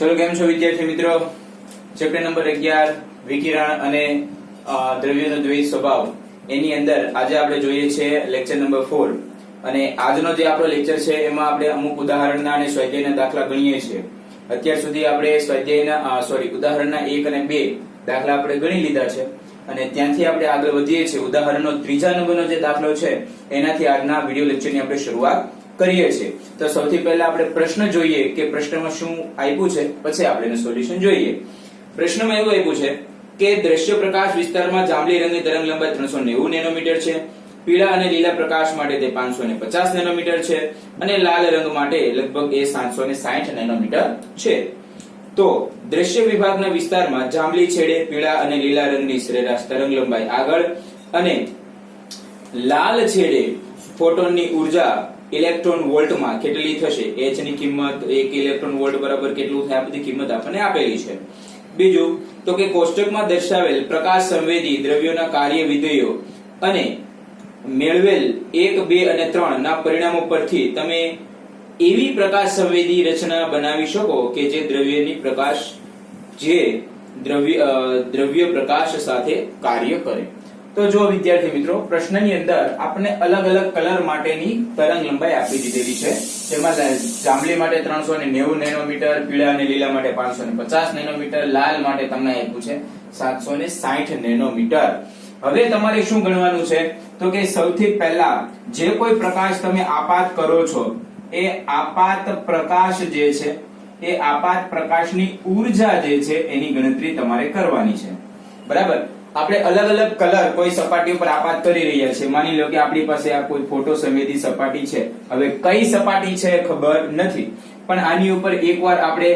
ચલો કેમ છો વિદ્યાર્થી મિત્રો? ચેપ્ટર નંબર 11 વિકિરણ અને દ્રવ્યનો દ્વૈત સ્વભાવ એની અંદર આજે આપણે જોઈએ છે લેક્ચર નંબર 4 અને આજનો જે આપણો લેક્ચર છે એમાં આપણે અમુક ઉદાહરણના અને સ્વાધ્યાયના દાખલા ગણીએ છીએ. અત્યાર સુધી આપણે સ્વાધ્યાયના ઉદાહરણના 1 અને 2 દાખલા આપણે ગણી લીધા છે અને ત્યાંથી આપણે આગળ વધીએ છીએ. ઉદાહરણનો ત્રીજા નંબરનો જે દાખલો છે એનાથી આજના વિડિયો લેક્ચરની આપણે શરૂઆત કરીએ છીએ. તો સૌથી પહેલા આપણે પ્રશ્ન જોઈએ કે પ્રશ્નમાં શું આપ્યું છે, પછી આપણે એનું સોલ્યુશન જોઈએ. પ્રશ્નમાં એવું આપ્યું છે કે દ્રશ્ય પ્રકાશ વિસ્તારમાં જાંબલી રંગની તરંગ લંબાઈ 390 નેનોમીટર છે, પીળા અને લીલા પ્રકાશ માટે તે 550 નેનોમીટર છે અને લાલ રંગ માટે લગભગ એ 760 નેનોમીટર છે. તો દ્રશ્ય વિભાગના વિસ્તારમાં જાંબલી છેડે પીળા અને લીલા રંગની સરેરાશ તરંગ લંબાઈ આગળ અને લાલ છેડે ફોટોનની ઉર્જા ઇલેક્ટ્રોન વોલ્ટમાં કેટલી થશે? h ની કિંમત 1 ઇલેક્ટ્રોન વોલ્ટ બરાબર કેટલું થાય? આ બધી કિંમત આપણને આપેલી છે. બીજું તો કે કોષ્ટકમાં દર્શાવેલ પ્રકાશ સંવેદી દ્રવ્યોના કાર્ય વિધેયો અને મેળવેલ 1, 2 અને 3 ના પરિણામો પરથી તમે એવી પ્રકાશ સંવેદી રચના બનાવી શકો કે જે દ્રવ્ય પ્રકાશ સાથે કાર્ય કરે. તો જો વિદ્યાર્થી મિત્રો, પ્રશ્નની અંદર આપણને અલગ અલગ કલર માટેની તરંગ લંબાઈ આપી દીધેલી છે. જેમાં જાંબલી માટે 390 નેનોમીટર, પીળા અને લીલા માટે 550 નેનોમીટર, લાલ માટે તમને આપ્યું છે 760 નેનોમીટર. હવે તમારે શું ગણવાનું છે? તો કે સૌથી પહેલા જે કોઈ પ્રકાશ તમે આપાત કરો છો એ આપાત પ્રકાશ જે છે એ આપાત પ્રકાશની ઊર્જા જે છે એની ગણતરી તમારે કરવાની છે. બરાબર? આપણે અલગ અલગ કલર કોઈ સપાટી ઉપર આપાત કરી રહ્યા છે. માની લો કે આપણી પાસે આ કોઈ ફોટો સંવેદી સપાટી છે. હવે કઈ સપાટી છે ખબર નથી, પણ આની ઉપર એકવાર આપણે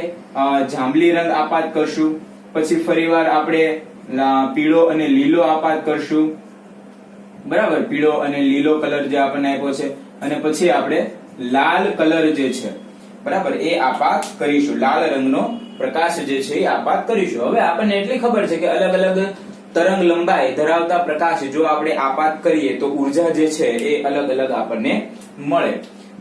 જાંબલી રંગ આપાત કરશું, પછી ફરીવાર આપણે પીળો અને લીલો આપાત કરશું. બરાબર? પીળો અને લીલો કલર જે આપણને આપ્યો છે અને પછી આપણે લાલ કલર જે છે બરાબર એ આપાત કરીશું. લાલ રંગનો પ્રકાશ જે છે એ આપાત કરીશું. હવે આપણને એટલી ખબર છે કે અલગ અલગ તરંગ લંબાઈ ધરાવતા પ્રકાશ જો આપણે આપાત કરીએ તો ઉર્જા જે છે એ અલગ અલગ આપણને મળે.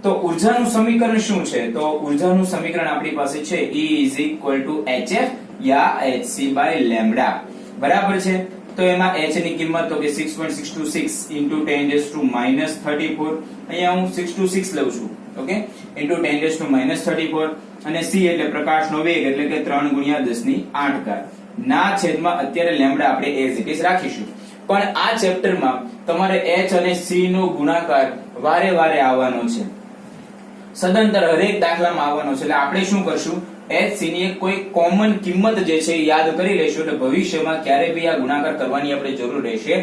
તો ઉર્જાનું સમીકરણ શું છે? તો ઉર્જાનું સમીકરણ આપણી પાસે છે E hf યા hc/λ. બરાબર છે? તો એમાં h ની કિંમત તો કે 6.626 * 10⁻34. અહીંયા હું 626 લઉં છું. ઓકે, * 10⁻34 અને c એટલે પ્રકાશનો વેગ એટલે કે 3 × 10⁸ ના છેદમાં અત્યારે લેમ્ડા આપણે એઝ ઇટ ઇઝ રાખીશું. પણ આ ચેપ્ટરમાં તમારે h અને c નો ગુણાકાર વારે વારે આવવાનો છે, સદંતર હરેક દાખલામાં આવવાનો છે. એટલે આપણે શું કરશું? h c ની કોઈ કોમન કિંમત જે છે યાદ કરી લઈશું એટલે ભવિષ્યમાં ક્યારે બી આ ગુણાકાર કરવાની આપણે જરૂર રહેશે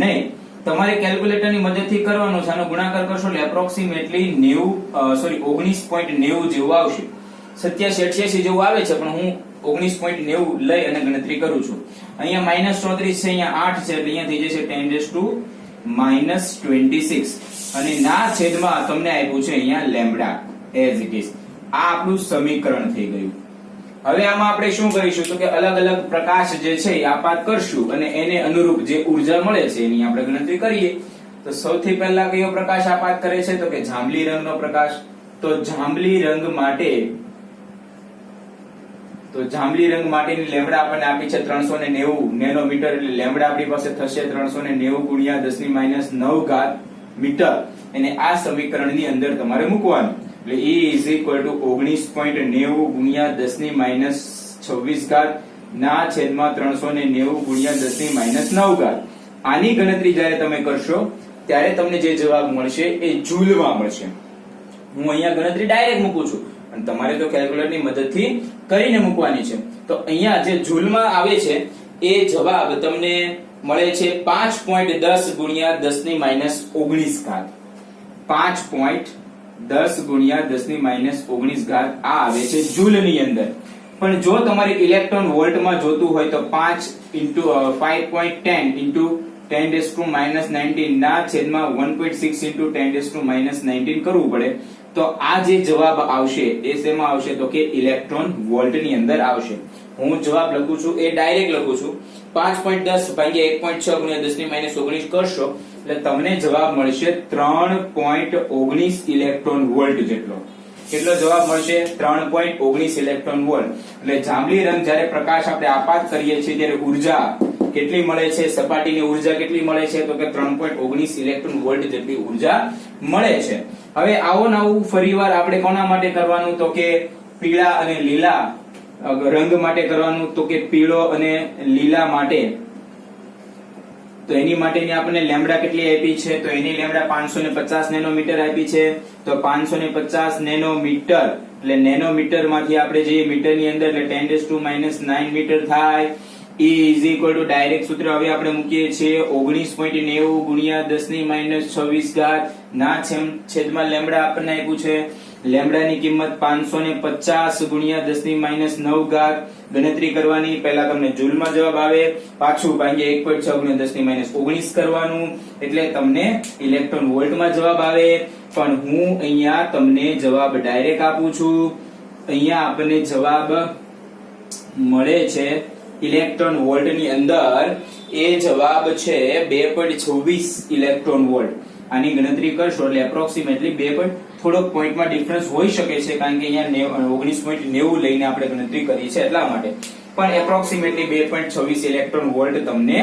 નહીં. તમારે કેલ્ક્યુલેટરની મદદથી કરવાનો છે. આનો ગુણાકાર કરશો એટલે એપ્રોક્સિમેટલી 19.90 જેવું આવશે. 87-88 જેવું આવે છે, પણ હું 19.90 લઈ અને ગણતરી કરું છું. અહીંયા -34 છે, અહીંયા 8 છે એટલે અહીંયા થઈ જશે 10⁻26 અને ના છેદમાં તમને આપ્યું છે અહીંયા લેમ્ડા એઝ ઇટ ઇઝ. આ આપણું સમીકરણ થઈ ગયું. હવે આમાં આપણે શું કરીશું? તો કે અલગ અલગ પ્રકાશ જે છે એ આપાત કરશું અને એને અનુરૂપ જે ઊર્જા મળે છે એની આપણે ગણતરી કરીએ. તો સૌથી પહેલા કયો પ્રકાશ આપાત કરે છે? તો કે જાંબલી રંગનો પ્રકાશ. તો જાંબલી રંગ માટેની લેમ્ડા આપણને આપી છે 390 નેનોમીટર. એટલે લેમ્ડા આપણી પાસે થશે 390 × 10⁻9 મીટર. અને આ સમીકરણની અંદર તમારે મૂકવાનું. એટલે E = 19.90 × 10⁻26 ના છેદમાં 390 × 10⁻9. આની ગણતરી જ્યારે તમે કરશો ત્યારે તમને જે જવાબ મળશે એ જૂલમાં મળશે. હું અહીંયા ગણતરી ડાયરેક્ટ મૂકું છું અને તમારે તો કેલ્ક્યુલેટરની મદદથી કરીને મૂકવાની છે. તો અહીંયા જે જૂલમાં આવે છે એ જવાબ તમને મળે છે 5.10 × 10⁻19. 5.10 × 10⁻19 આ આવે છે જૂલની અંદર. પણ જો તમારે ઇલેક્ટ્રોન વોલ્ટમાં જોતું હોય તો 5.10 × 10⁻19 ના છેદમાં 1.6 × 10⁻19 કરવું પડે. તો આ જે જવાબ આવશે એ શેમાં આવશે? તો કે ઇલેક્ટ્રોન વોલ્ટ ની અંદર આવશે. હું જવાબ લખું છું એ ડાયરેક્ટ લખું છું. 5.10 ભાગ્યા 1.6 × 10⁻19 કરશો એટલે તમને જવાબ મળશે 3.19 ઇલેક્ટ્રોન વોલ્ટ જેટલો. કેટલો જવાબ મળશે? 3.19 ઇલેક્ટ્રોન વોલ્ટ. એટલે જાંબલી રંગ જ્યારે પ્રકાશ આપણે આપાત કરીએ છીએ ત્યારે ઉર્જા કેટલી મળે છે? સપાટીની ઉર્જા કેટલી મળે છે? તો કે 3.19 ઇલેક્ટ્રોન વોલ્ટ જેટલી ઉર્જા મળે છે. હવે આવો નવું ફરીવાર આપણે કોના માટે કરવાનું? તો કે પીળા અને લીલા રંગ માટે કરવાનું. તો કે પીળો અને લીલા માટે, તો એની માટેની આપણને લેમ્બડા કેટલી આપી છે? તો એની લેમ્બડા 550 નેનોમીટર આપી છે. તો 550 નેનોમીટર એટલે નેનોમીટર માંથી આપણે જઈએ મીટર ની અંદર એટલે 10⁻⁹ મીટર થાય. E = ડાયરેક્ટ સૂત્ર હવે આપણે મૂકીએ છીએ 19.90 ગુણ્યા 10⁻26 ના છેદમાં લેમ્બડા આપણને આપ્યું છે. લેમ્બડા ની કિંમત 550 ગુણ્યા 10⁻9 ગણતરી કરવાની. પહેલા તમને જૂલમાં જવાબ આવે, પાછું ભાગ્યા 1.6 ગુણ્યા 10⁻19 કરવાનું એટલે તમને ઇલેક્ટ્રોન વોલ્ટમાં જવાબ આવે. પણ હું અહીંયા તમને જવાબ ડાયરેક્ટ આપું છું. અહીંયા આપણને જવાબ મળે છે ઇલેક્ટ્રોન વોલ્ટ ની અંદર એ જવાબ છે 2.26 ઇલેક્ટ્રોન વોલ્ટ. આની ગણતરી કરશો એટલે એપ્રોક્સિમેટલી 2. થોડોક પોઈન્ટમાં ડિફરન્સ હોઈ શકે છે કારણ કે અહીંયા 19.90 લઈને આપણે ગણતરી કરી છે એટલા માટે, પણ એપ્રોક્સિમેટલી 2.26 ઇલેક્ટ્રોન વોલ્ટ તમને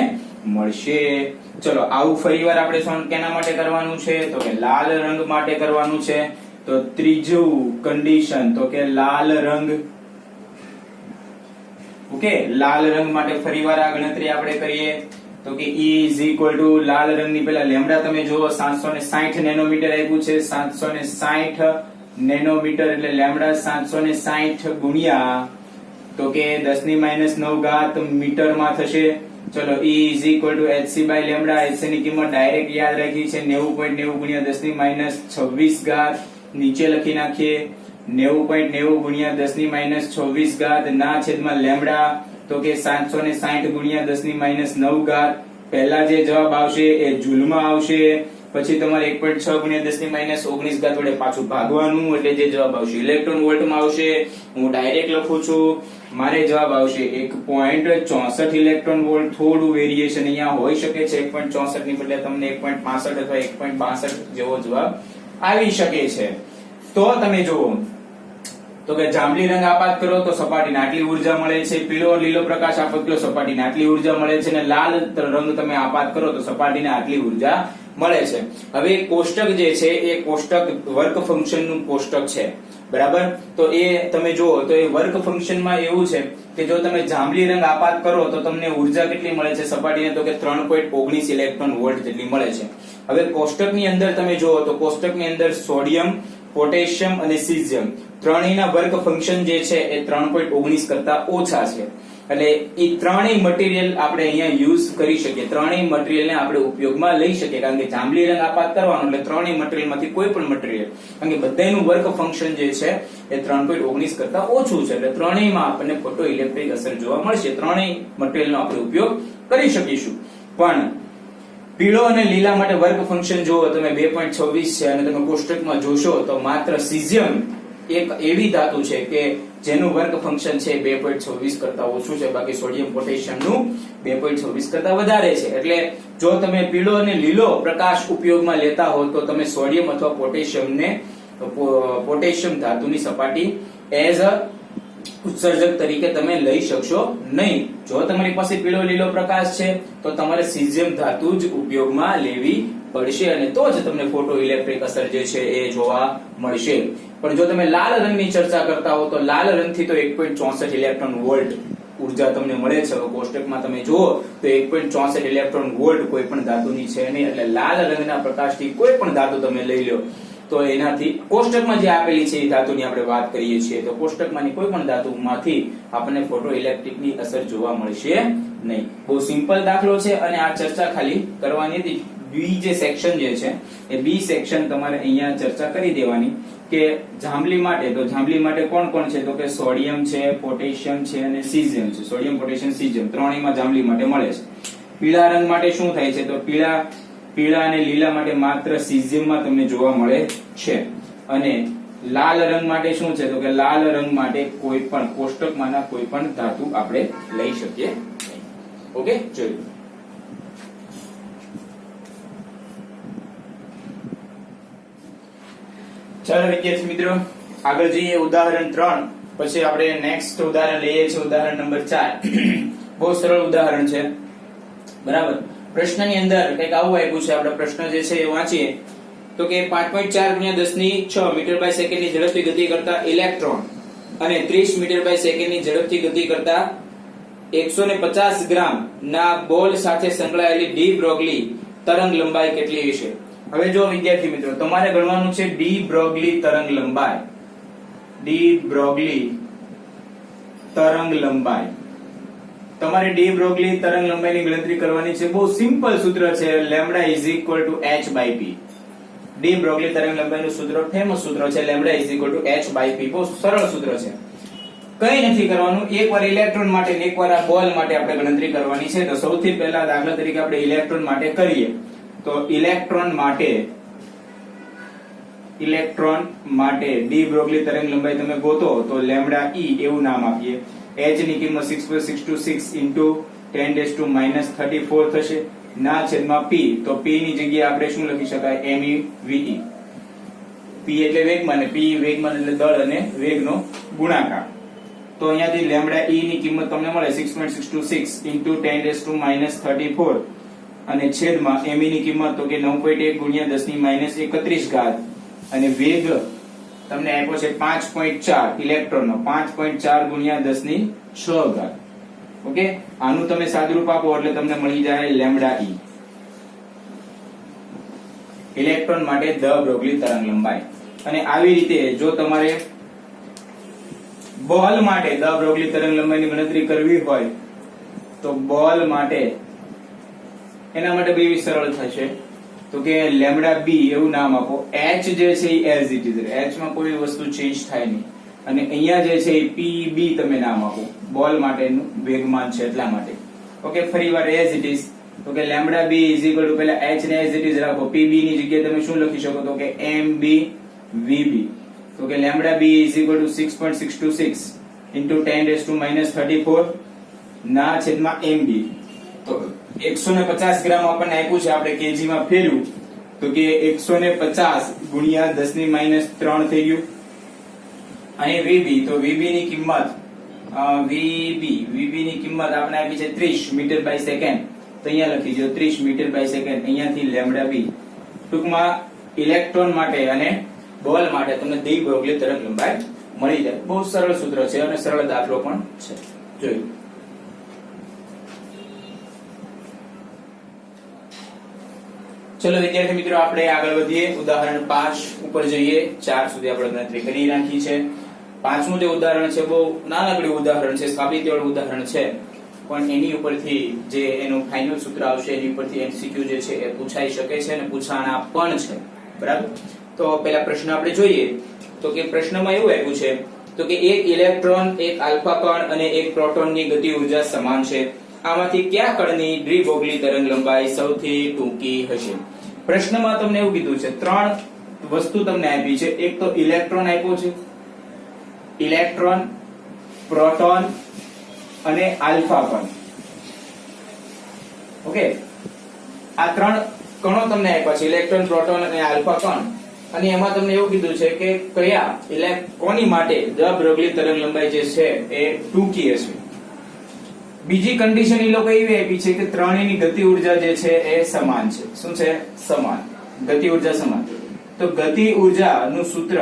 મળશે. ચલો આવું ફરીવાર આપણે કેના માટે કરવાનું છે? તો કે લાલ રંગ માટે કરવાનું છે. તો ત્રીજું કન્ડિશન તો કે લાલ રંગ. ઓકે, લાલ રંગ માટે ફરીવાર આ ગણતરી આપણે કરીએ. તો કે E = લાલ રંગની પહેલા લેમ્બડા તમે જુઓ 760 નેનોમીટર આપ્યું છે. 760 નેનોમીટર એટલે લેમ્બડા 760 ગુણ્યા તો કે 10⁻9 મીટર માં થશે. ચલો E = hc/લેમ્બડા. hc ની કિંમત ડાયરેક્ટ યાદ રાખી છે 90.90 ગુણ્યા 10⁻26 નીચે લખી નાખીએ. 90.90 ગુણ્યા 10⁻26 ના છેદમાં લેમ્બડા તો કે 760 ગુણ્યા 10⁻9 પહેલા જે જવાબ આવશે એ જૂલમાં આવશે. પછી તમારે 1.6 ગુણ્યા 10⁻19 વડે પાછું ભાગવાનું એટલે જે જવાબ આવશે ઇલેક્ટ્રોન વોલ્ટમાં આવશે. હું ડાયરેક્ટ લખું છું, મારે જવાબ આવશે 1.64 ઇલેક્ટ્રોન વોલ્ટ. થોડું વેરિએશન અહીંયા હોઈ શકે છે. 1.64 ની બદલે તમને 1.65 અથવા 1.62 જેવો જવાબ આવી શકે છે. તો તમે જુઓ તો કે જાંબલી રંગ આપાત કરો તો સપાટીને આટલી ઉર્જા મળે છે. પીળો લીલો પ્રકાશ આપાત કરો સપાટીને આટલી ઉર્જા મળે છે. અને લાલ રંગ તમે આપાત કરો તો સપાટીને આટલી ઉર્જા મળે છે. હવે કોષ્ટક જે છે એ કોષ્ટક વર્ક ફંક્શન નું કોષ્ટક છે, બરાબર? તો એ તમે જુઓ તો એ વર્ક ફંક્શનમાં એવું છે કે જો તમે જાંબલી રંગ આપાત કરો તો તમને ઉર્જા કેટલી મળે છે સપાટીને? તો કે 3.19 ઇલેક્ટ્રોન વોલ્ટ જેટલી મળે છે. હવે કોષ્ટકની અંદર તમે જુઓ તો કોષ્ટકની અંદર સોડિયમ, પોટેશિયમ અને સીઝિયમ ત્રણેયના વર્ક ફંક્શન જે છે એ 3.19 કરતા ઓછા છે. એટલે એ ત્રણેય મટીરીયલ આપણે અહીંયા યુઝ કરી શકીએ. ત્રણેય મટીરીયલને આપણે ઉપયોગમાં લઈ શકીએ કારણ કે જાંબલી રંગ આપાત કરવાનો એટલે ત્રણેય મટીરીયલમાંથી કોઈ પણ મટીરીયલ, કારણ કે બધાયનું વર્ક ફંક્શન જે છે એ 3.19 કરતા ઓછું છે. એટલે ત્રણેયમાં આપણને ફોટો ઇલેક્ટ્રિક અસર જોવા મળશે. ત્રણેય મટીરીયલનો આપણે ઉપયોગ કરી શકીશું. પણ પીળો અને લીલા માટે વર્ક ફંક્શન જુઓ તમે 2.26 છે અને તમે કોષ્ટકમાં જોશો તો માત્ર સીઝિયમ એક એવી ધાતુ છે કે જેનું વર્ક ફંક્શન છે 2.26 કરતા ઓછું છે. બાકી સોડિયમ, પોટેશિયમ નું 2.26 કરતા વધારે છે. એટલે જો તમે પીળો અને લીલો પ્રકાશ ઉપયોગમાં લેતા હો તો તમે સોડિયમ અથવા પોટેશિયમ ધાતુની સપાટી એઝ અ ઉત્સર્જક તરીકે તમે લઈ શકશો નહીં. જો તમારી પાસે પીળો લીલો પ્રકાશ છે તો તમારે સીઝિયમ ધાતુ જ ઉપયોગમાં લેવી પડશે અને તો જ તમને ફોટો ઇલેક્ટ્રિક અસર જે છે એ જોવા મળશે. પણ જો તમે લાલ રંગની ચર્ચા કરતા હો તો લાલ રંગથી તો 1.64 ઇલેક્ટ્રોન વોલ્ટ ઉર્જા તમને મળે છે. કોષ્ટકમાં તમે જુઓ તો 1.64 ઇલેક્ટ્રોન વોલ્ટ કોઈ પણ ધાતુની છે નહીં. એટલે લાલ રંગના પ્રકાશથી કોઈ પણ ધાતુ તમે લઈ લો તો એનાથી કોષ્ટકમાં જે આપેલી છે એ ધાતુની આપણે વાત કરીએ છીએ તો કોષ્ટકમાંની કોઈ પણ ધાતુમાંથી આપણને ફોટો ઇલેક્ટ્રિકની અસર જોવા મળશે નહીં. બહુ સિમ્પલ દાખલો છે અને આ ચર્ચા ખાલી કરવાની હતી. બી જે સેક્શન જે છે એ બી સેક્શન તમારે અહીંયા ચર્ચા કરી દેવાની કે જાંબલી માટે, તો જાંબલી માટે કોણ કોણ છે? તો કે સોડિયમ છે, પોટેશિયમ છે અને સીઝિયમ છે. સોડિયમ, પોટેશિયમ, સીઝિયમ ત્રણેયમાં જાંબલી માટે મળે છે. પીળા રંગ માટે શું થાય છે? તો પીળા અને લીલા માટે માત્ર સીઝિયમમાં તમને જોવા મળે છે. અને લાલ રંગ માટે શું છે? તો કે લાલ રંગ માટે કોઈ પણ કોષ્ટકમાંના કોઈ પણ ધાતુ આપણે લઈ શકીએ. ઓકે, જોયું. ચાલો વિદ્યાર્થી મિત્રો, આગળ જઈએ ઉદાહરણ 3, પછી આપણે નેક્સ્ટ ઉદાહરણ લઈએ છીએ ઉદાહરણ નંબર 4. બહુ સરળ ઉદાહરણ છે, બરાબર. પ્રશ્નની અંદર કંઈક આવું આપ્યું છે, આપણે પ્રશ્ન જે છે એ વાંચીએ તો કે 5.4 × 10⁶ મીટર/સેકન્ડ ની ઝડપથી ગતિ કરતા ઇલેક્ટ્રોન અને 30 મીટર/સેકન્ડ ની ઝડપથી ગતિ કરતા 150 ગ્રામ ના બોલ સાથે સંકળાયેલી ડી બ્રોગલી તરંગ લંબાઈ કેટલી હશે? હવે જો વિદ્યાર્થી મિત્રો, તમારે ગણવાનું છે ડી બ્રોગલી તરંગ લંબાઈ. ડી બ્રોગલી તરંગ લંબાઈ. તમારે ડી બ્રોગલી તરંગ લંબાઈની ગણતરી કરવાની છે. બહુ સિમ્પલ સૂત્ર છે, લેમ્બડા h/p. ડી બ્રોગલી તરંગ લંબાઈનું સૂત્ર ફેમસ સૂત્ર છે, લેમ્બડા h/p. બહુ સરળ સૂત્ર છે, કઈ નથી કરવાનું. એકવાર ઇલેક્ટ્રોન માટે ને એકવાર આ બોલ માટે આપણે ગણતરી કરવાની છે. તો સૌથી પહેલા દાખલા તરીકે આપણે ઇલેક્ટ્રોન માટે કરીએ. તો ઇલેક્ટ્રોન માટે ડી બ્રોગલી તરંગ લંબાઈ તમે ગોતો તો લેમ્બડા e એવું નામ આપીએ. h ની કિંમત 6.626 × 10⁻34 થશે ના છેદમાં p. તો p ની જગ્યાએ આપણે શું લખી શકાય? MeVe. p એટલે વેગમાન અને p વેગમાન એટલે દળ અને વેગનો ગુણાકાર. તો અહીંયાથી લેમ્બડા e ની કિંમત તમને મળે 6.626 × 10⁻34 અને છેદમાં me ની કિંમત તો કે 9.1 × 10⁻31 અને વેગ તમને આપ્યો છે 5.4 ઇલેક્ટ્રોનનો, 5.4 × 10⁶. ઓકે, આનું તમે સાદુરૂપ આપો એટલે તમને મળી જાય લેમ્બડા e. ઇલેક્ટ્રોન માટે દ બ્રોગલી તરંગ લંબાઈ. અને આવી રીતે જો તમારે બોલ માટે દ બ્રોગલી તરંગ લંબાઈની ગણતરી કરવી હોય તો બોલ માટે એના માટે બી સરળ થશે. તો કે લેમ્બડા બી એવું નામ આપો. h જે છે એ એઝ ઇટ ઇઝ, h માં કોઈ વસ્તુ ચેન્જ થાય નહીં. અને અહીંયા જે છે એ pb તમે નામ આપો, બોલ માટેનું વેગમાન છે એટલા માટે. ઓકે, ફરીવાર એઝ ઇટ ઇઝ. તો કે lambda b is equal to પહેલા h ને એઝ ઇટ ઇઝ રાખો, pb ની જગ્યાએ તમે શું લખી શકો? તો કે mbvb. તો કે lambda b is equal to 6.626 × 10⁻34 ના છેદમાં mb. તો 150 ગ્રામ આપણને આપ્યું છે, આપણે કેજી માં ફેરવ્યું તો કે 150 ગુણ્યા 10⁻³ થઈ ગયું. અને vb, તો vb ની કિંમત આપણે આપી છે 30 મીટર/સેકન્ડ. તો અહીંયા લખી દો 30 મીટર/સેકન્ડ. અહીંયાથી લેમ્બડા બી. ટૂંકમાં ઇલેક્ટ્રોન માટે અને બોલ માટે તમને ડી બ્રોગલી તરંગ લંબાઈ મળી જાય. બહુ સરળ સૂત્ર છે અને સરળ દાખલો પણ છે. જોયું. ચલો વિદ્યાર્થી મિત્રો, આપણે આગળ વધીએ. ઉદાહરણ 5 ઉપર જઈએ. 4 સુધી આપણે ગણતરી કરી નાખી છે. પાંચમું જે ઉદાહરણ છે બહુ નાનકડું ઉદાહરણ છે, સાબિતીવાળું ઉદાહરણ છે, પણ એની ઉપરથી જે એનું ફાઇનલ સૂત્ર આવશે એની ઉપરથી MCQ જે છે એ પૂછાઈ શકે છે અને પૂછાના પણ છે. બરાબર. તો પહેલા પ્રશ્ન આપણે જોઈએ. તો કે પ્રશ્નમાં એવું આપ્યું છે તો કે એક ઇલેક્ટ્રોન, એક આલ્ફા કણ અને એક પ્રોટોનની ગતિ ઉર્જા સમાન છે. આમાંથી કયા કણની ડી બ્રોગલી તરંગ લંબાઈ સૌથી ટૂંકી હશે? પ્રશ્નમાં તમને એવું કીધું છે, 3 વસ્તુ તમને આપી છે. એક તો ઇલેક્ટ્રોન આપ્યો છે, ઇલેક્ટ્રોન, પ્રોટોન અને આલ્ફા કણ. ઓકે, આ 3 કણો તમને આપ્યા છે, ઇલેક્ટ્રોન, પ્રોટોન અને આલ્ફા કણ. અને એમાં તમને એવું કીધું છે કે કયા કોની માટે દ બ્રોગલી તરંગ લંબાઈ જે છે એ ટૂંકી હશે. બીજી કન્ડિશન એ લોકો એવી આપી છે કે ત્રણેયની ગતિ ઉર્જા જે છે એ સમાન છે. શું છે? સમાન. ગતિ ઉર્જા સમાન. તો ગતિ ઉર્જાનું સૂત્ર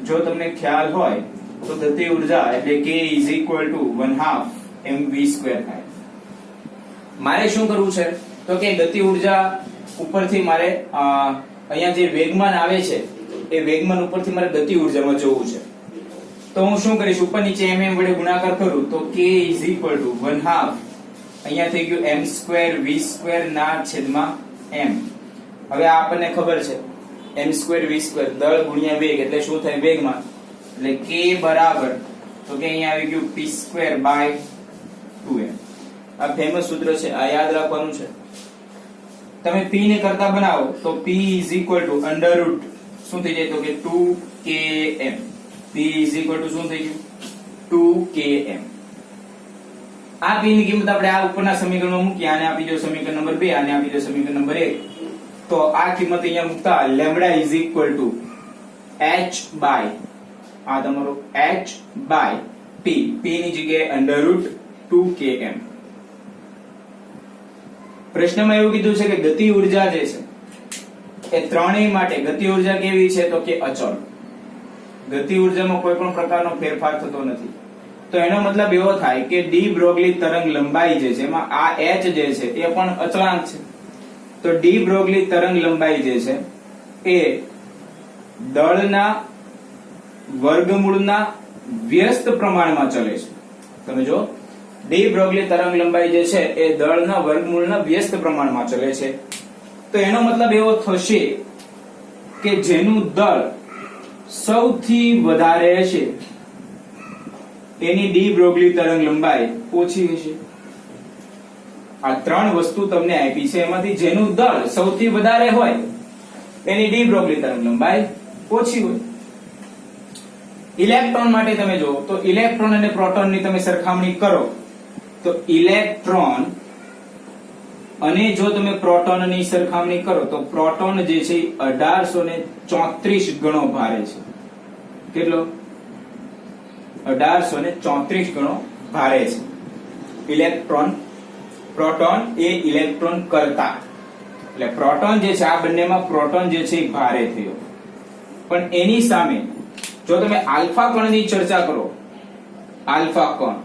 જો તમને ખ્યાલ હોય તો ગતિ ઉર્જા એટલે k = 1/2 mv². મારે શું કરવું છે તો કે ગતિ ઉર્જા ઉપરથી મારે અહીંયા જે વેગમાન આવે છે એ વેગમાન ઉપરથી મારે ગતિ ઉર્જામાં જોવું છે. તો હું શું કરીશ, ઉપર નીચે mm વડે ગુણાકાર કરું તો k = 1/2 અહીંયા થઈ ગયું m²v² ના છેદમાં m. હવે આ આપણને ખબર છે m²v² દળ ગુણ્યા વેગ એટલે શું થાય? વેગમાન. એટલે k બરાબર તો કે અહીંયા આવી ગયું p²/2m. આ ફેમસ સૂત્ર છે, આ યાદ રાખવાનું છે. તમે p ને કરતા બનાવો તો p = શું થઈ જાય તો કે 2km. p શું થઈ ગયું? 2km. આ p ની કિંમત આપણે આ ઉપરના સમીકરણમાં મૂકી, આને આપી દો સમીકરણ નંબર 2, આને આપી દો સમીકરણ નંબર 1. તો આ કિંમત અહીંયા મૂકતા લેમ્બડા = h/p આ તમારું h/p, p ની જગ્યાએ √2km. પ્રશ્નમાં એવું કીધું છે કે ગતિ ઉર્જા જે છે એ ત્રણેય માટે ગતિ ઉર્જા કેવી છે તો કે અચળ. ગતિ ઉર્જામાં કોઈ પણ પ્રકારનો ફેરફાર થતો નથી. તો એનો મતલબ એવો થાય કે ડી બ્રોગલી તરંગ લંબાઈ જે છે એમાં આ h જે છે એ પણ અચળાંક છે. તો ડી બ્રોગલી તરંગ લંબાઈ જે છે એ દળના વર્ગમૂળના વ્યસ્ત પ્રમાણમાં ચલે છે. તમે જો ડી બ્રોગલી તરંગ લંબાઈ જે છે એ દળના વર્ગમૂળના વ્યસ્ત પ્રમાણમાં ચલે છે. તો એનો મતલબ એવો થશે કે જેનું દળ સૌથી વધારે હશે એની ડી બ્રોગલી તરંગ લંબાઈ ઓછી હશે. આ ત્રણ વસ્તુ તમને આપી છે, એમાંથી જેનું દળ સૌથી વધારે હોય એની ડી બ્રોગલી તરંગ લંબાઈ ઓછી હોય. ઇલેક્ટ્રોન માટે તમે જો તો ઇલેક્ટ્રોન અને પ્રોટોનની તમે સરખામણી કરો તો ઇલેક્ટ્રોન અને જો તમે પ્રોટોનની સરખામણી કરો તો પ્રોટોન જે છે 1834 ગણો ભારે છે. કેટલો? 1834 ગણો ભારે છે. પ્રોટોન એ ઇલેક્ટ્રોન કરતા, એટલે પ્રોટોન જે છે આ બંનેમાં પ્રોટોન જે છે એ ભારે થયો. પણ એની સામે જો તમે આલ્ફા કણની ચર્ચા કરો, આલ્ફા કણ,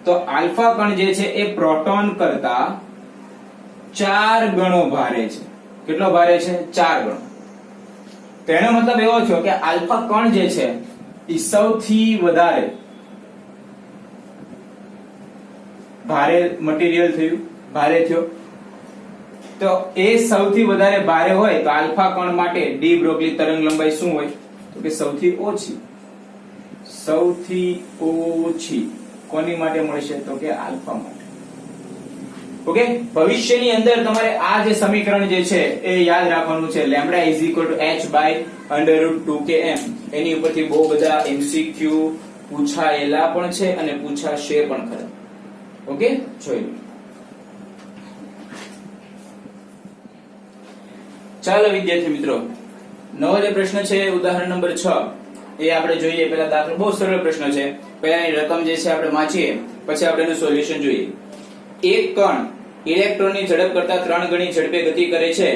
તો આલ્ફા કણ જે છે એ પ્રોટોન કરતા 4 ગણો ભારે છે. કેટલો ભારે છે? 4 ગણો. તો એનો મતલબ એવો થયો કે આલ્ફા કણ જે છે એ સૌથી વધારે ભારે મટીરીયલ થયું, ભારે થયો. તો એ સૌથી વધારે ભારે હોય તો આલ્ફા કણ માટે ડી બ્રોગલી તરંગ લંબાઈ શું હોય તો કે સૌથી ઓછી. સૌથી ઓછી કોની માટે મળશે તો કે આલ્ફા માટે. ઓકે, ભવિષ્યની અંદર તમારે આ જે સમીકરણ જે છે એ યાદ રાખવાનું છે, lambda is equal two h/√2km. એની ઉપરથી બહુ બધા એમસીક્યુ પૂછાયેલા પણ છે અને પૂછાશે પણ ખરા. ઓકે, જોઈ લો. ચાલો વિદ્યાર્થી મિત્રો, નવો જે પ્રશ્ન છે ઉદાહરણ નંબર 6 એ આપણે જોઈએ. પહેલા દાખલો બહુ સરળ પ્રશ્ન છે. પહેલાની રકમ જે છે આપણે વાંચીએ, પછી આપણે એનું સોલ્યુશન જોઈએ. એક કણ ઇલેક્ટ્રોનની ઝડપ કરતા 3 ગણી ઝડપે ગતિ કરે છે.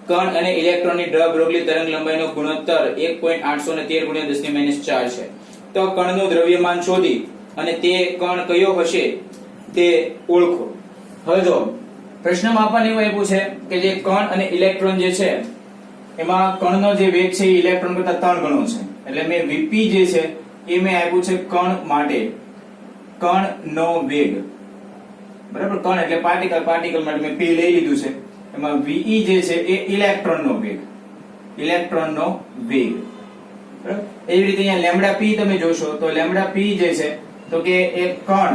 કણ અને ઇલેક્ટ્રોનની ડી બ્રોગલી તરંગ લંબાઈનો ગુણોત્તર 1.813 × 10⁻⁴ છે. તો કણનું દ્રવ્યમાન શોધી અને તે કણ કયો હશે તે ઓળખો. હવે જો પ્રશ્નમાં આપણને એવું આપ્યું છે કે જે કણ અને ઇલેક્ટ્રોન જે છે એમાં કણનો જે વેગ છે એ ઇલેક્ટ્રોન કરતા 3 ગણો છે. એટલે મેં Vp જે છે એ મેં આપ્યું છે કણ માટે, કણનો વેગ. બરાબર, કણ એટલે પાર્ટિકલ, પાર્ટિકલ માટે મેં P લઈ લીધું છે. એમાં Ve જે છે એ ઇલેક્ટ્રોનનો વેગ, ઇલેક્ટ્રોનનો વેગ. બરાબર, એવી રીતે અહીંયા લેમ્બડા p તમે જોશો તો લેમ્બડા p જે છે તો કે એ કણ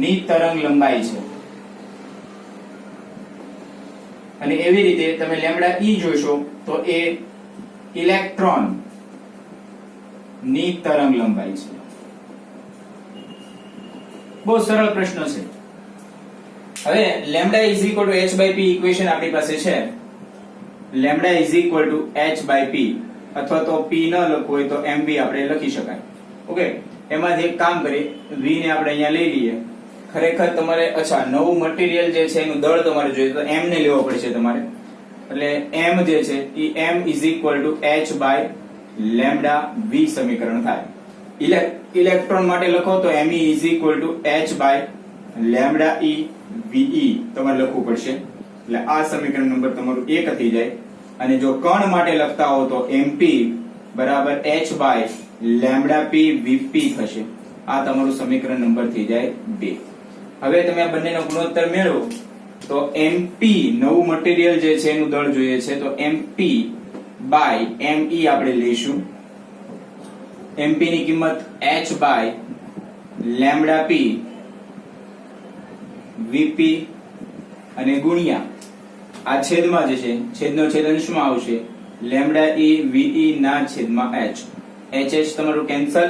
ની તરંગ લંબાઈ છે. અને એવી રીતે તમે લેમ્બડા e જોશો તો એ ઇલેક્ટ્રોન ની તરંગ લંબાઈ છે. બહુ સરળ પ્રશ્ન છે. હવે lambda is equal two h/p equation આપણી પાસે છે. Lambda is equal two h/p અથવા તો p ન લખવું હોય તો mv આપણે લખી શકાય. ઓકે, એમાંથી એક કામ કરી v ને આપણે અહીંયા લઈ લઈએ. ખરેખર તમારે અચ્છા નવું મટીરીયલ જે છે એનું દળ તમારે જોઈએ તો m ને લેવો પડશે તમારે. એટલે m જે છે એ m ઇઝ ઇક્વલ ટુ h/લેમ્બડા v સમીકરણ થાય. ઇલેક્ટ્રોન માટે લખો તો me ઇઝ ઇક્વલ ટુ h/લેમ્બડા e ve તમારે લખવું પડશે. એટલે આ સમીકરણ નંબર તમારું 1 થઈ જાય. અને જો કણ માટે લખતા હો તો mp બરાબર h/લેમ્બડા p vp થશે. આ તમારું સમીકરણ નંબર થઈ જાય 2. હવે તમે આ બંનેનો ગુણોત્તર મેળવો તો mp નવું મટીરીયલ જે છે એનું દળ જોઈએ છે તો mp by me આપણે લઈશું. mp ની કિંમત h/લેમ્બડા p vp અને ગુણ્યા આ છેદમાં જે છે છેદનો છેદ અંશમાં આવશે લેમ્બડા e ve ના છેદમાં h. h તમારું કેન્સલ.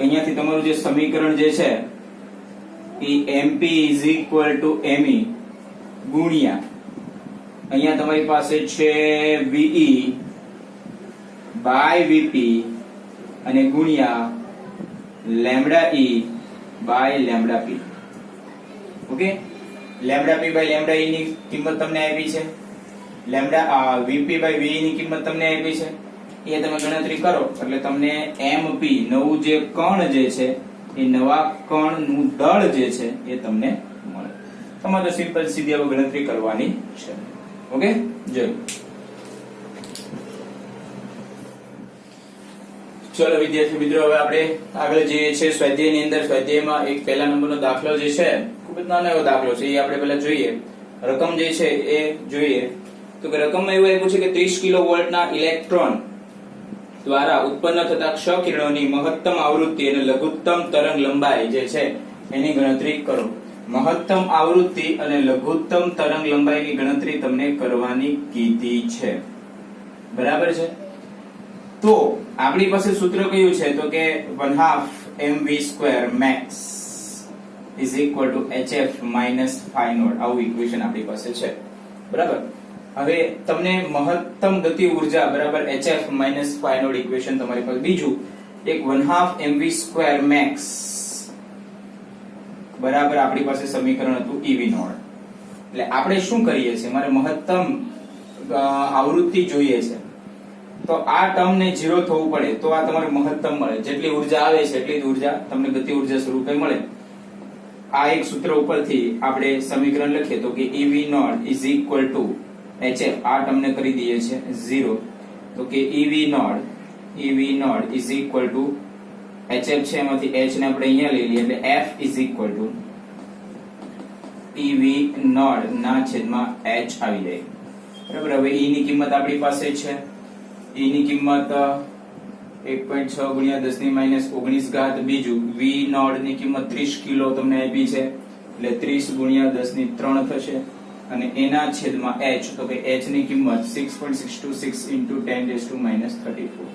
અહીંયાથી તમારું જે સમીકરણ જે છે એ mp is equal to me ગુણ્યા અહીંયા તમારી પાસે છે ve by vp અને ગુણ્યા lambda E by lambda P. Okay, lambda P by lambda E ની કિંમત તમને આપી છે, લેમ્ડા વીપી બાય વી ની કિંમત તમને આપી છે. એ તમે ગણતરી કરો એટલે તમને એમપી નવું જે કણ જે છે એ નવા કણનું દળ જે છે એ તમને મળે. તમારે તો સિમ્પલ સીધી હવે ગણતરી કરવાની છે. ઓકે, જોઈ ચલો વિદ્યાર્થી મિત્રો, હવે આપણે આગળ જઈએ છીએ સ્વાધ્યાયની અંદર. સ્વાધ્યાયમાં એક પહેલા નંબરનો દાખલો જે છે ખૂબ જ નાનો એવો દાખલો છે, એ આપણે પહેલા જોઈએ. રકમ જે છે એ જોઈએ તો કે રકમમાં એવું આપ્યું છે કે 30 કિલોવોલ્ટના ઇલેક્ટ્રોન દ્વારા ઉત્પન્ન થતા ક્ષ કિરણોની મહત્તમ આવૃત્તિ અને લઘુત્તમ તરંગ લંબાઈ જે છે એની ગણતરી કરો. મહત્તમ આવૃત્તિ અને લઘુત્તમ તરંગ લંબાઈની ગણતરી તમને કરવાની કીધી છે. બરાબર છે? તો આપણી પાસે સૂત્ર કયું છે તો કે 1/2 mv² max is equal to hf minus phi naught. આવું ઇક્વેશન આપણી પાસે છે. બરાબર? હવે તમને મહત્તમ ગતિ ઉર્જા બરાબર hf minus phi naught equation તમારી પાસે. બીજું એક 1/2 mv² max બરાબર આપણી પાસે સમીકરણ હતું ev0. એટલે આપણે શું કરીએ છીએ, મારે મહત્તમ આવૃત્તિ જોઈએ છે તો આ ટર્મ ને 0 થવું પડે તો આ તમારે મહત્તમ મળે. જેટલી ઉર્જા આવે છે એટલી જ ઉર્જા તમને ગતિ ઉર્જા સ્વરૂપે મળે. આ એક સૂત્ર ઉપરથી આપણે સમીકરણ લખીએ તો કે ev0 is equal to hf. આ ટર્મ ને કરી દઈએ છે 0 તો કે ev0 is equal to hf છે એમાંથી h ને આપણે અહીંયા લઈ લઈએ એટલે f is equal to ev0 ના છેદમાં h આવી જાય. બરાબર? હવે e ની કિંમત આપણી પાસે છે, e ની કિંમત 1.6 ગુણ્યા 10 ની માઈનસ 19 ઘાત. બીજું v0 ની કિંમત 30 કિલો તમને આપી છે એટલે 30 ગુણ્યા 10 ની 3 થશે અને એના છેદમાં h તો કે h ની કિંમત 6.626 into 10 - -34.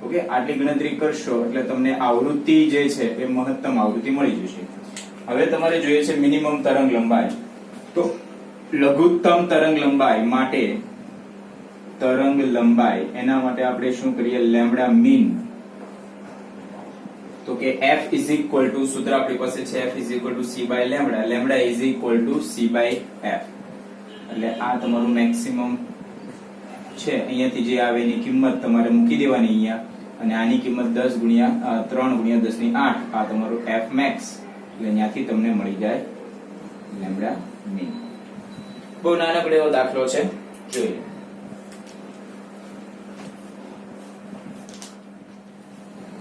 ઓકે, આટલી ગણતરી કરશો એટલે તમને આવૃત્તિ જે છે એ મહત્તમ આવૃત્તિ મળી જશે. હવે તમારે જોઈએ છે મિનિમમ તરંગ લંબાઈ. તો લઘુત્તમ તરંગ લંબાઈ માટે એના માટે આપણે શું કરીએ, લેમ્બડા મીન તો કે f is equal to સૂત્ર આપણી પાસે છે f is equal to c by lambda. Lambda is equal to c by f. એટલે આ તમારું મેક્સિમમ છે. અહીંયાથી જે આવે એની કિંમત તમારે મૂકી દેવાની અહીંયા અને આની કિંમત 10 ગુણ્યા 3 ગુણ્યા 10 ની 8. આ તમારું f max એટલે અહીંયાથી તમને મળી જાય લેમ્બડા મીન. બહુ નાનકડો એવો દાખલો છે, જોઈએ.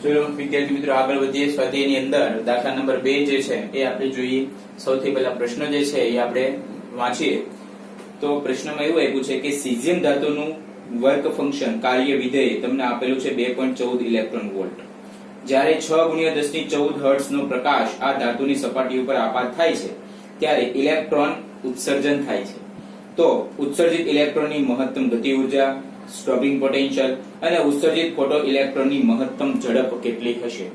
ચલો વિદ્યાર્થી મિત્રો, આગળ વધીએ. સ્વાધ્યાયની અંદર દાખલા નંબર 2 જે છે એ આપણે જોઈએ. સૌથી પહેલા પ્રશ્ન જે છે એ આપણે વાંચીએ તો પ્રશ્નમાં એવું આપ્યું છે કે સીઝિયમ ધાતુનું વર્ક ફંક્શન કાર્ય વિધેય તમને આપેલું છે 2.14 ઇલેક્ટ્રોન વોલ્ટ. જ્યારે 6 × 10 ની 14 હર્ટ્ઝ નો પ્રકાશ આ ધાતુની સપાટી ઉપર આપાત થાય છે ત્યારે ઇલેક્ટ્રોન ઉત્સર્જન થાય છે. તો ઉત્સર્જિત ઇલેક્ટ્રોનની મહત્તમ ગતિ ઉર્જા, સ્ટોપિંગ પોટેન્શિયલ અને ઉત્સર્જિત ફોટો ઇલેક્ટ્રોનની મહત્તમ ઝડપ કેટલી હશે?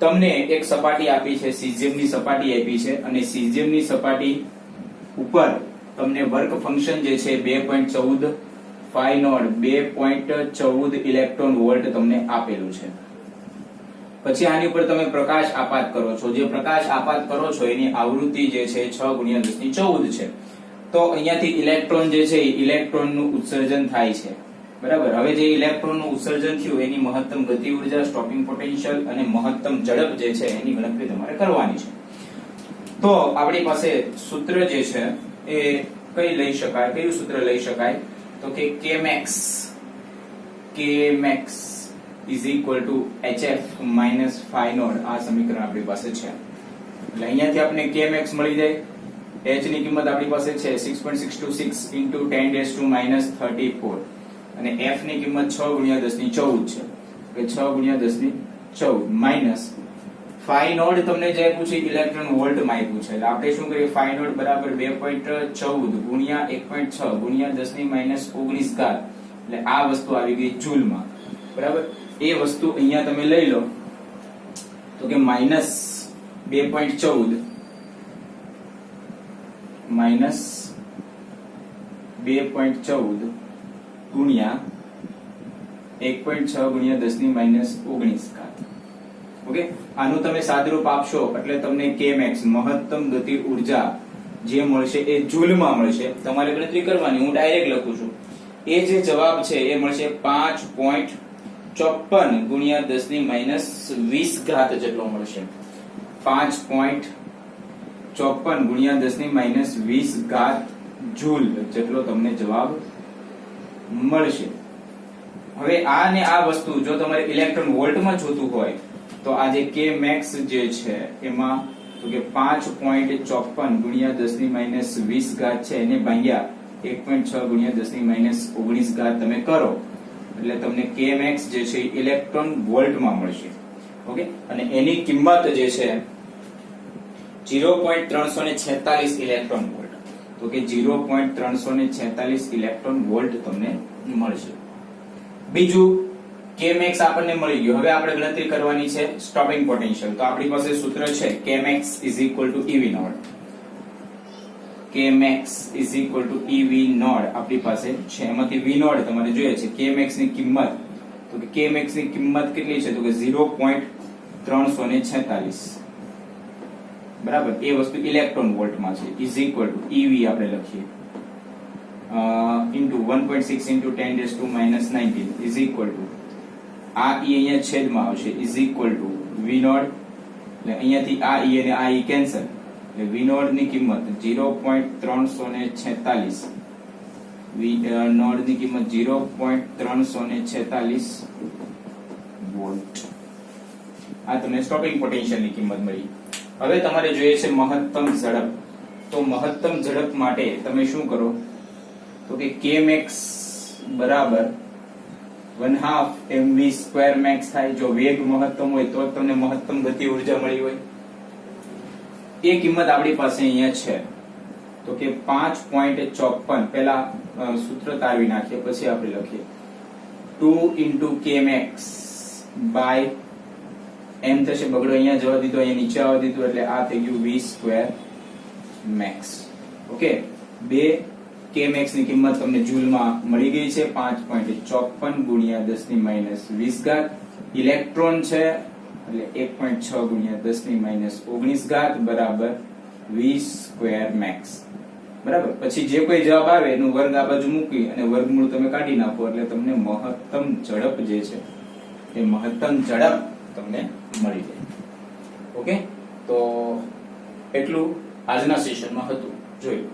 તમને એક સપાટી આપી છે, સીઝિયમની સપાટી આપી છે અને સીઝિયમની સપાટી ઉપર તમને વર્ક ફંક્શન જે છે 2.14 phi naught 2.14 ઇલેક્ટ્રોન વોલ્ટ તમને આપેલું છે. પછી આની ઉપર તમે પ્રકાશ આપાત કરો છો. જે પ્રકાશ આપાત કરો છો એની આવૃત્તિ જે છે 6 × 10 ની 14 છે. તો અહીંયાથી ઇલેક્ટ્રોન જે છે ઇલેક્ટ્રોનનું ઉત્સર્જન થાય છે. બરાબર? હવે જે ઇલેક્ટ્રોનનું ઉત્સર્જન થયું એની મહત્તમ ગતિ ઉર્જા, સ્ટોપિંગ પોટેન્શિયલ અને મહત્તમ ઝડપ જે છે એની ગણતરી તમારે કરવાની છે. તો આપણી પાસે સૂત્ર જે છે એ કઈ લઈ શકાય, કયું સૂત્ર લઈ શકાય તો કે kmax is equal to hf minus phi naught. આ સમીકરણ આપણી પાસે છે. એટલે અહીંયાથી આપણે kmax મળી જાય. h ની કિંમત આપણી પાસે છે 6.626 into 10 - -34 અને f ની કિંમત 6 × 10 ની 14 છે. કે 6 × 10 ની 14 માઈનસ phi naught તમને જે આપ્યું છે ઇલેક્ટ્રોન વોલ્ટ માં આપ્યું છે. એટલે આપણે શું કરીએ, phi naught બરાબર 2.14 ગુણ્યા 1.6 ગુણ્યા 10 ની -19 ઘાત. એટલે આ વસ્તુ આવી ગઈ જૂલ માં. બરાબર? એ વસ્તુ અહીંયા તમે લઈ લો તો કે -2.14 ગુણ્યા 1.6 ગુણ્યા 10 ની માઇનસ 19 ઘાત. ઓકે, આનું તમે સાદરૂપ આપશો એટલે તમને kmax મહત્તમ ગતિ ઉર્જા જે મળશે એ જૂલમાં મળશે. તમારે ગણતરી કરવાની, હું ડાયરેક્ટ લખું છું. એ જે જવાબ છે એ મળશે 5.54 ગુણ્યા 10 ની માઇનસ 20 ઘાત જેટલો મળશે. 5.54 ગુણ્યા 10 ની માઇનસ 20 ઘાત જૂલ જેટલો તમને જવાબ મળશે. હવે આ ને આ વસ્તુ જો તમારે ઇલેક્ટ્રોન વોલ્ટમાં જોતું હોય તો આ જે k max જે છે એમાં તો કે 5.54 ગુણ્યા 10 ની માઇનસ 20 ઘાત છે એને ભાગ્યા 1.6 ગુણ્યા 10 ની માઇનસ 19 ઘાત તમે કરો એટલે તમને k max જે છે ઇલેક્ટ્રોન વોલ્ટમાં મળશે. ઓકે, અને એની કિંમત જે છે 0.346 ઇલેક્ટ્રોન વોલ્ટ. તો કે 0.346 ઇલેક્ટ્રોન વોલ્ટ તમને મળશે. બીજું kmax આપણને મળી ગયું. હવે આપણે ગણતરી કરવાની છે સ્ટોપિંગ પોટેન્શિયલ. તો આપણી પાસે સૂત્ર છે kmax ev nought. kmax ev nought આપણી પાસે છે. એમાંથી v નોટ તમારે જોઈએ છે. kmax ની કિંમત તો કે kmax ની કિંમત કેટલી છે તો કે 0.346 બરાબર. એ વસ્તુ ઇલેક્ટ્રોન વોલ્ટમાં છે. ev આપણે લખીએ into 1.6 into 10 to minus 19 is equal to આ e અહીંયા છેદમાં આવશે is equal to v nought એટલે અહીંયાથી આ e અને આ e કેન્સલ એટલે v નોટ ની કિંમત 0.346 v નોટ ની કિંમત 0.346 વોલ્ટ. આ તમને સ્ટોપિંગ પોટેન્શિયલ ની કિંમત મળી. હવે તમારે જોઈએ છે મહત્તમ ઝડપ. તો મહત્તમ ઝડપ માટે તમે શું કરો તો કે kmax બરાબર 1/2 mv સ્ક્વેર મેક્સ થાય. જો વેગ મહત્તમ હોય તો તમને મહત્તમ ગતિ ઉર્જા મળી હોય. એ કિંમત આપણી પાસે અહીંયા છે તો કે 5.54 પહેલા સૂત્ર તારવી નાખીએ પછી આપણે લખીએ 2 into kmax by m થશે. બગડો અહીંયા જવા દીધો, અહીંયા નીચે આવવા દીધું એટલે આ થઈ ગયું v square max. Okay, 2 kmax ની કિંમત તમને જૂલમાં મળી ગઈ છે 5.54 ગુણ્યા 10 ની માઇનસ 20 ઘાત. ઇલેક્ટ્રોન છે એટલે 1.6 ગુણ્યા 10 ની માઇનસ 19 ઘાત બરાબર v સ્ક્વેર મેક્સ. બરાબર. પછી જે કોઈ જવાબ આવે એનું વર્ગ આ બાજુ મૂકી અને વર્ગમૂળ તમે કાઢી નાખો એટલે તમને મહત્તમ ઝડપ જે છે એ મહત્તમ ઝડપ તમને મળી જાય. ઓકે, તો એટલું આજના સેશનમાં હતું. જોયું.